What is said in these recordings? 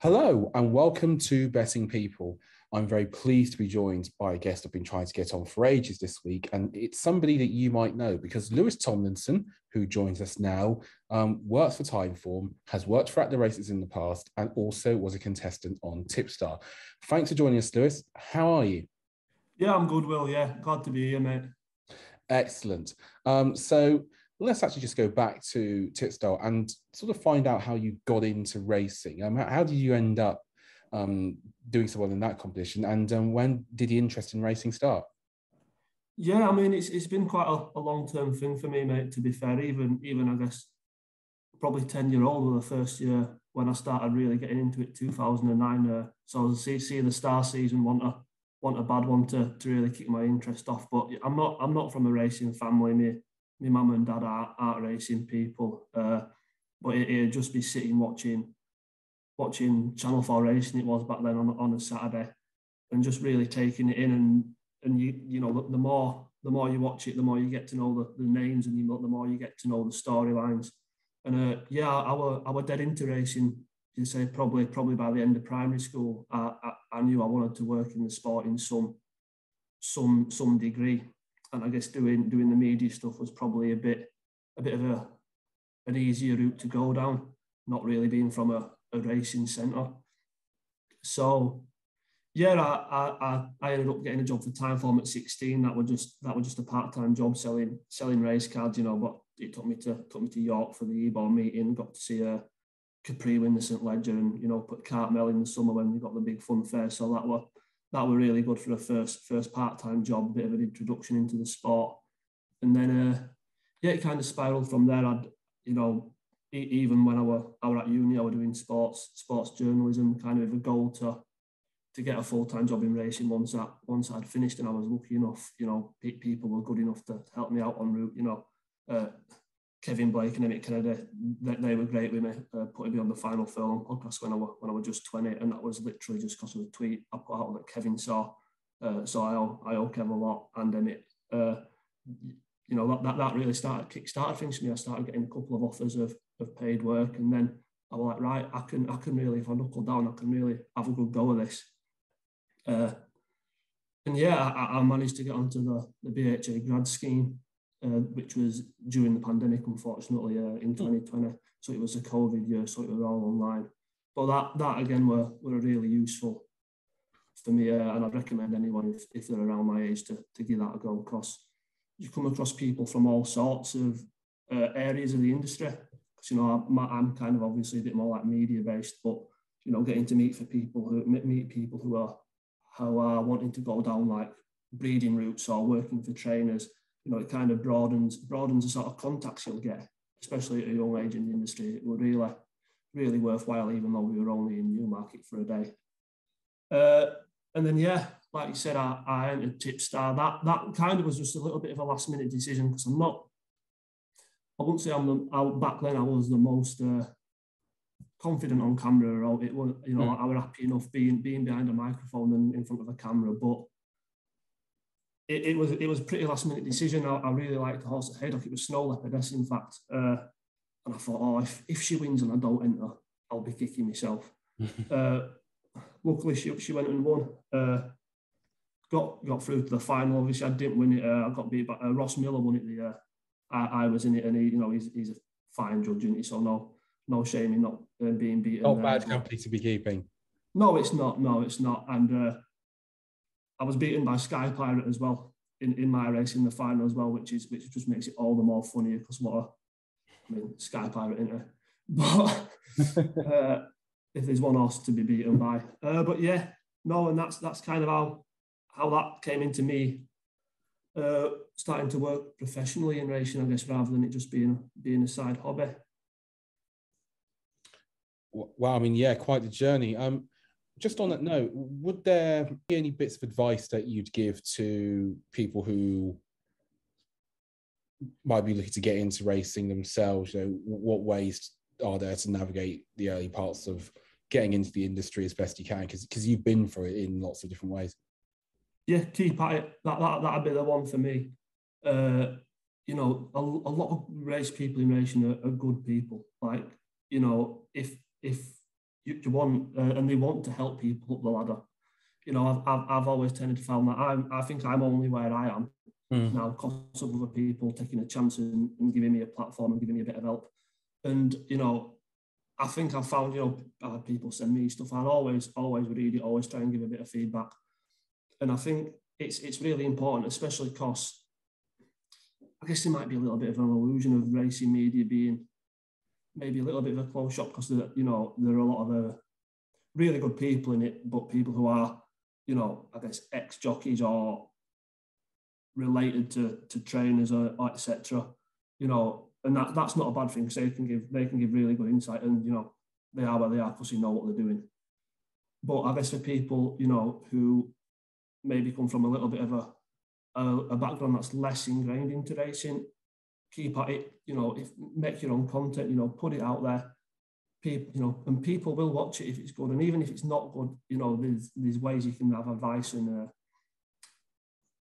Hello and welcome to Betting People. I'm very pleased to be joined by a guest I've been trying to get on for ages this week, and it's somebody that you might know because Lewis Tomlinson, who joins us now, works for Timeform, has worked for At the Races in the past, and also was a contestant on Tipstar. Thanks for joining us, Lewis. How are you? Yeah, I'm good, Will. Yeah, glad to be here, mate. Excellent. So let's actually just go back to Tipstar and sort of find out how you got into racing. How did you end up doing so well in that competition, and when did the interest in racing start? Yeah, I mean, it's been quite a long-term thing for me, mate, to be fair. Even I guess, probably 10-year-old was the first year when I started really getting into it, 2009. So I was seeing the Star season, want a bad one to really kick my interest off. But I'm not from a racing family. My mum and dad aren't racing people. But it'd just be sitting watching Channel 4 racing, it was back then, on a Saturday, and just really taking it in. And you know, the more you watch it, the more you get to know the names, and the more you get to know the storylines. And yeah, I was dead into racing. You say probably by the end of primary school, I knew I wanted to work in the sport in some degree. And I guess doing the media stuff was probably a bit of an easier route to go down, not really being from a racing centre. So yeah, I ended up getting a job for Timeform at 16. That was just a part-time job selling race cards, you know. But it took me to York for the EBOR meeting. Got to see Capri win the St Ledger, and you know, put Cartmel in the summer when we got the big fun fair. So that were really good for a first part-time job, a bit of an introduction into the sport. And then yeah, it kind of spiraled from there. Even when I were at uni, I was doing sports journalism, kind of with a goal to get a full-time job in racing once I'd finished, and I was lucky enough, you know, people were good enough to help me out en route, you know. Kevin Blake and Emmett Kennedy, they were great with me, putting me on the Final Furlong podcast when I was just 20, and that was literally just because of a tweet I put out that Kevin saw. So I owe Kev a lot, and Emmett. You know, that really kick-started things for me. I started getting a couple of offers of paid work, and then I was like, right, I can really, if I knuckle down, I can really have a good go of this. And yeah, I managed to get onto the BHA Grad Scheme, which was during the pandemic, unfortunately, in 2020. So it was a COVID year, so it was all online. But that again were really useful for me, and I'd recommend anyone if they're around my age to give that a go, because you come across people from all sorts of areas of the industry. Because, you know, I'm kind of obviously a bit more like media based, but you know, getting to meet people who are wanting to go down like breeding routes or working for trainers, you know, it kind of broadens the sort of contacts you'll get, especially at a young age in the industry. It was really worthwhile, even though we were only in Newmarket for a day. And then, yeah, like you said, I entered Tipstar. That kind of was just a little bit of a last minute decision, because I wouldn't say back then I was the most confident on camera. Or it was, you know, I was happy enough being behind a microphone and in front of a camera, but it was a pretty last minute decision. I really liked the horse at Haydock. It was Snow Leopardess, in fact. And I thought, oh, if she wins and I don't enter, I'll be kicking myself. Luckily, she went and won. Got through to the final. Obviously, I didn't win it. I got beat by Ross Miller won it the year I was in it, and he's a fine judge, isn't he? So no shame in not being beaten. Not bad company to be keeping. No, it's not. And I was beaten by Sky Pirate as well in my race in the final as well, which just makes it all the more funnier, because Sky Pirate, isn't it? But if there's one horse to be beaten by. But yeah, no, and that's kind of how that came into me starting to work professionally in racing, I guess, rather than it just being a side hobby. Wow, I mean, yeah, quite the journey. Just on that note, would there be any bits of advice that you'd give to people who might be looking to get into racing themselves? You know, what ways are there to navigate the early parts of getting into the industry as best you can? Because you've been through it in lots of different ways. Yeah, keep at it. That'd be the one for me. You know, a lot of race people in racing are good people. Like, you know, if you want, and they want to help people up the ladder. You know, I've always tended to find that I think I'm only where I am now because of other people taking a chance and giving me a platform and giving me a bit of help. And, you know, I think I've found, you know, people send me stuff. I'll always read it, always try and give a bit of feedback. And I think it's really important, especially because I guess there might be a little bit of an illusion of racing media being maybe a little bit of a closed shop because, you know, there are a lot of really good people in it, but people who are, you know, I guess ex-jockeys or related to trainers or etc. You know, and that's not a bad thing because they can give really good insight, and you know they are where they are because they know what they're doing. But I guess for people, you know, who maybe come from a little bit of a background that's less ingrained into racing, keep at it. You know, make your own content. You know, put it out there. People, you know, and people will watch it if it's good, and even if it's not good, you know, there's ways you can have advice and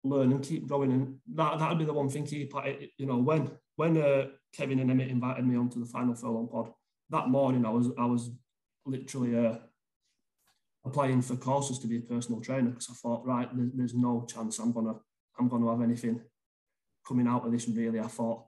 learn and keep growing, and that'd be the one thing. Keep at it. You know, when Kevin and Emmett invited me onto the Final Furlong pod that morning, I was literally applying for courses to be a personal trainer because I thought, right, there's no chance I'm gonna have anything coming out of this. Really, I thought,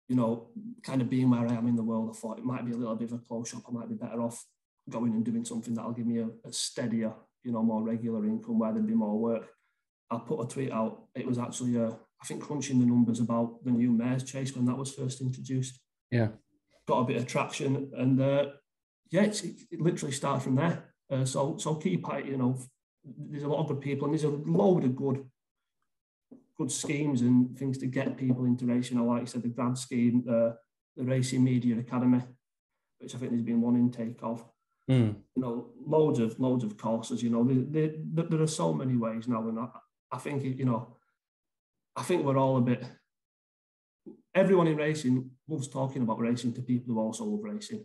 you know, kind of being where I am in the world, I thought it might be a little bit of a close shop. I might be better off going and doing something that'll give me a steadier, you know, more regular income where there'd be more work. I put a tweet out. It was actually, I think, crunching the numbers about the new Mares Chase when that was first introduced. Yeah. Got a bit of traction. And yeah, it literally started from there. So keep at it, you know. There's a lot of good people and there's a load of good schemes and things to get people into racing. Like you said, the grad scheme, the Racing Media Academy, which I think there's been one intake of. You know, loads of courses. You know, there are so many ways now, and I think, you know, I think we're all a bit. Everyone in racing loves talking about racing to people who also love racing.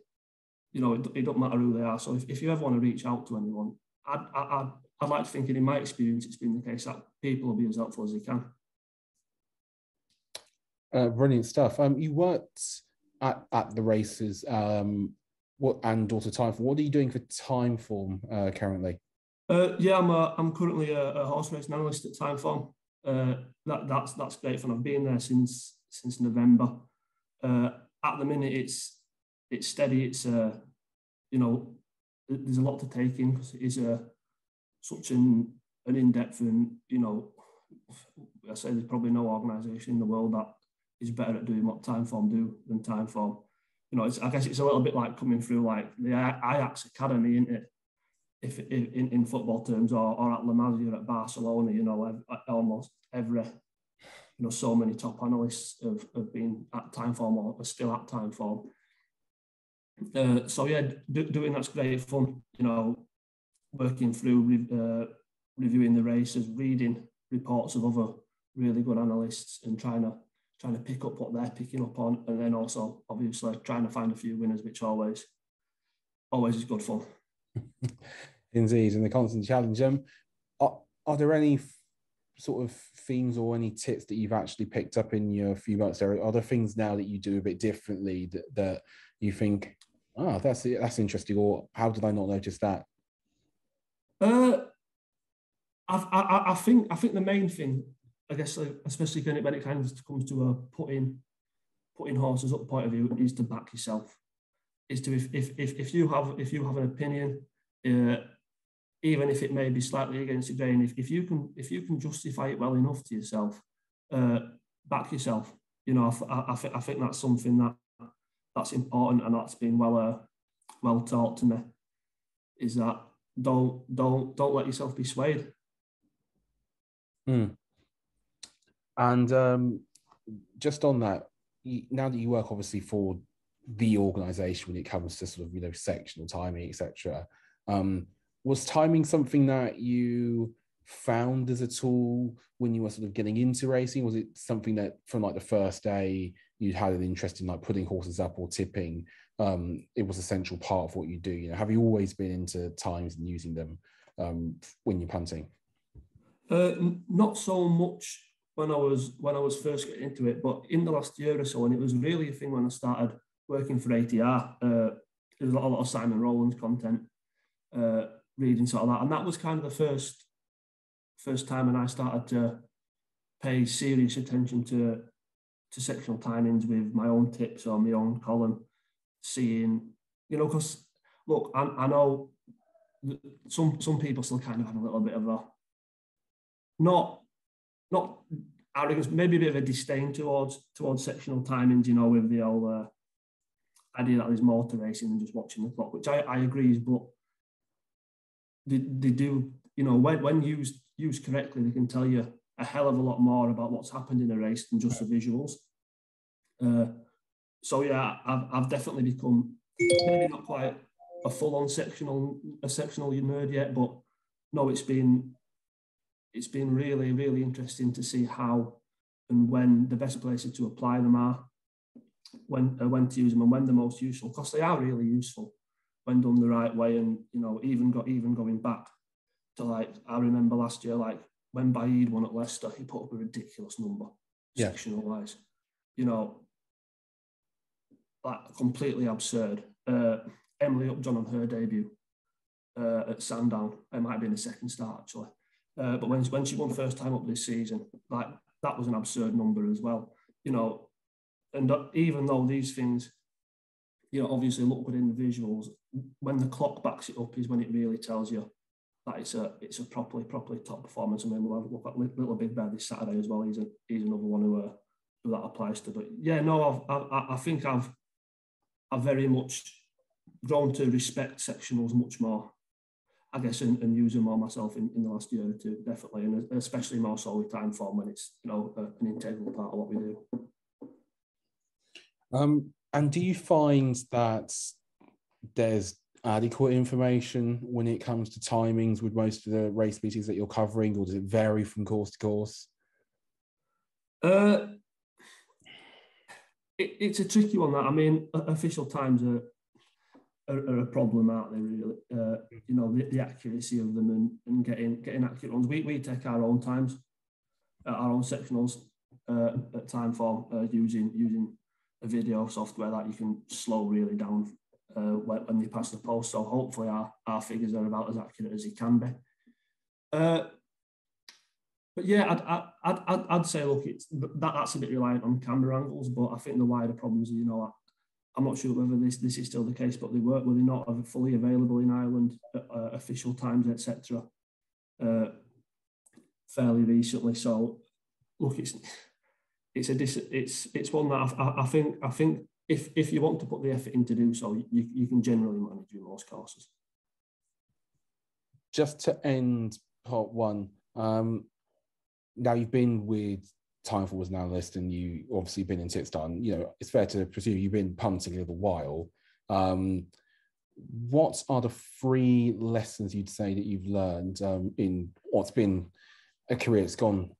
You know, it doesn't matter who they are. So if you ever want to reach out to anyone, I'd like to think, in my experience, it's been the case that people will be as helpful as they can. Brilliant stuff. You worked at the races. And also Timeform. What are you doing for Timeform currently? Yeah, I'm currently a horse racing analyst at Timeform. That's great fun. I've been there since November. At the minute, it's steady. It's you know, there's a lot to take in because it is such an in-depth, and you know, I say there's probably no organisation in the world that is better at doing what Timeform do than Timeform. You know, I guess it's a little bit like coming through like the Ajax Academy, isn't it? If in football terms, or at La Masia at Barcelona, you know, almost every, you know, so many top analysts have been at Timeform or are still at Timeform. So yeah, doing that's great fun. You know, working through reviewing the races, reading reports of other really good analysts, and trying to pick up what they're picking up on, and then also obviously trying to find a few winners, which always is good fun. Indeed, and the constant challenge. Are there any sort of themes or any tips that you've actually picked up in your few months there? Are there things now that you do a bit differently that you think, oh, that's interesting, or how did I not notice that? I think the main thing, I guess, especially when it kind of comes to putting horses up point of view, is to back yourself. Is to if you have an opinion, even if it may be slightly against the grain, if you can justify it well enough to yourself, back yourself. You know, I think that's something that's important, and that's been well taught to me. Is that don't let yourself be swayed. And just on that, now that you work obviously for the organisation when it comes to sort of, you know, sectional timing, etc., was timing something that you found as a tool when you were sort of getting into racing? Was it something that from like the first day you had an interest in, like putting horses up or tipping? It was a central part of what you do. You know, have you always been into times and using them when you're punting? Not so much when I was first getting into it, but in the last year or so, and it was really a thing when I started working for ATR. there's a lot of Simon Rowland's content, reading sort of that, and that was kind of the first time when I started to pay serious attention to sectional timings with my own tips or my own column, seeing, because look, I know some people still kind of have a little bit of a not arrogance, maybe a bit of a disdain towards sectional timings, with the old idea that there's more to racing than just watching the clock, which I agree is, but they do, when used correctly, they can tell you a hell of a lot more about what's happened in a race than just the visuals. So yeah, I've definitely become maybe not quite a full-on sectional nerd yet, but no, it's been really, really interesting to see how and when the best places to apply them are, when to use them, and when they're most useful, because they are really useful when done the right way. And even going back to, like, I remember last year, like when Baid won at Leicester, he put up a ridiculous number, sectional wise, like completely absurd. Emily Upjohn on her debut at Sandown, it might have been a second start actually, but when she won first time up this season, like that was an absurd number as well, and even though these things, obviously look good in the visuals, when the clock backs it up is when it really tells you that it's a properly top performance. I mean, we'll have a look at Little Big Bear this Saturday as well. He's another one who that applies to. But yeah, no, I think I've very much grown to respect sectionals much more, I guess, and use them more myself in the last year or two, definitely, and especially more so with time form when it's an integral part of what we do. And do you find that there's adequate information when it comes to timings with most of the race meetings that you're covering, or does it vary from course to course? It's a tricky one. That, I mean, official times are a problem, aren't they? Really, the accuracy of them and getting accurate ones. We take our own times, our own sectionals at Timeform using a video software that you can slow really down when they pass the post. So hopefully our figures are about as accurate as they can be. But yeah, I'd say, look, that's a bit reliant on camera angles, but I think the wider problems, I'm not sure whether this is still the case, but were they not fully available in Ireland, official times, etc. Fairly recently. So look, it's one that I think if you want to put the effort in to do so, you can generally manage with most courses. Just to end part one, now you've been with Timeform as an analyst, and you obviously been in Titstar. It's fair to presume you've been punting a little while. What are the 3 lessons you'd say that you've learned in what's been a career that's gone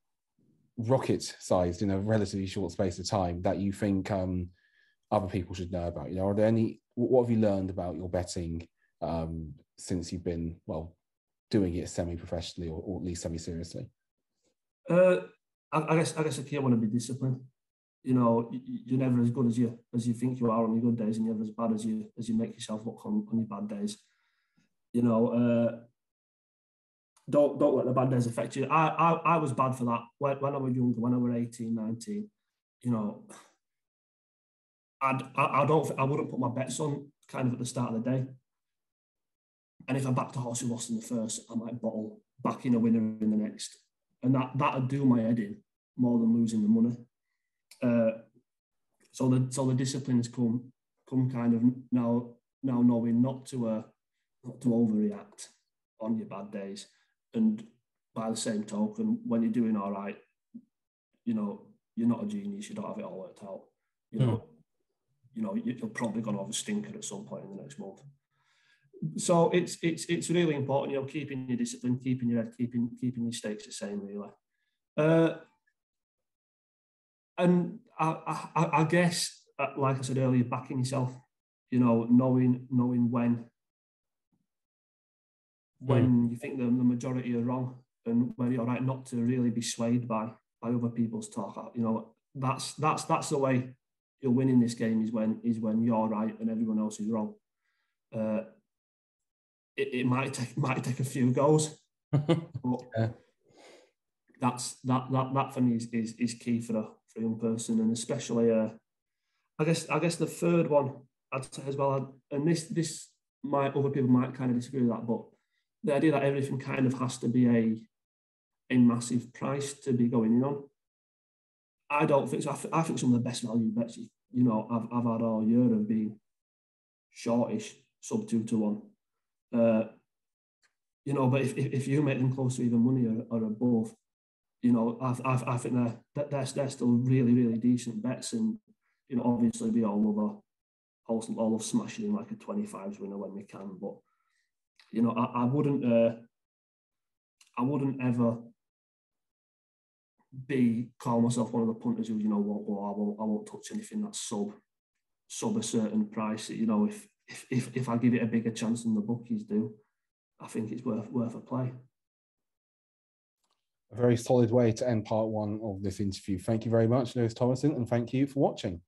rocket-sized in a relatively short space of time that you think other people should know about? Are there what have you learned about your betting since you've been, doing it semi-professionally or at least semi-seriously? I guess the key one would be discipline. You're never as good as you think you are on your good days, and you're never as bad as you make yourself look on your bad days. Don't let the bad days affect you. I was bad for that when I was younger, when I was 18, 19. I wouldn't put my bets on kind of at the start of the day. And if I backed a horse who lost in the first, I might bottle back in a winner in the next. And that'd do my head in more than losing the money. So the disciplines come kind of now knowing not to overreact on your bad days. And by the same token, when you're doing all right, you're not a genius. You don't have it all worked out. You're probably going to have a stinker at some point in the next month. So it's really important, keeping your discipline, keeping your head, keeping your stakes the same, really. And I guess, like I said earlier, backing yourself, knowing when you think the majority are wrong, and when you're right not to really be swayed by other people's talk. That's the way you'll win in this game, is when you're right and everyone else is wrong. it might take a few goes, but Yeah. that for me is key for a young person, and especially I guess the third one I'd say as well, and this might, other people might kind of disagree with that, but the idea that everything kind of has to be a massive price to be going in on, I don't think so. I think some of the best value bets I've had all year have been shortish, sub 2-1. But if you make them close to even money or above, I think they're still really, really decent bets. And obviously we all love smashing in like a 25s winner when we can. But I wouldn't ever call myself one of the punters who I won't touch anything that's sub a certain price. If I give it a bigger chance than the bookies do, I think it's worth a play. A very solid way to end part one of this interview. Thank you very much, Lewis Tomlinson, and thank you for watching.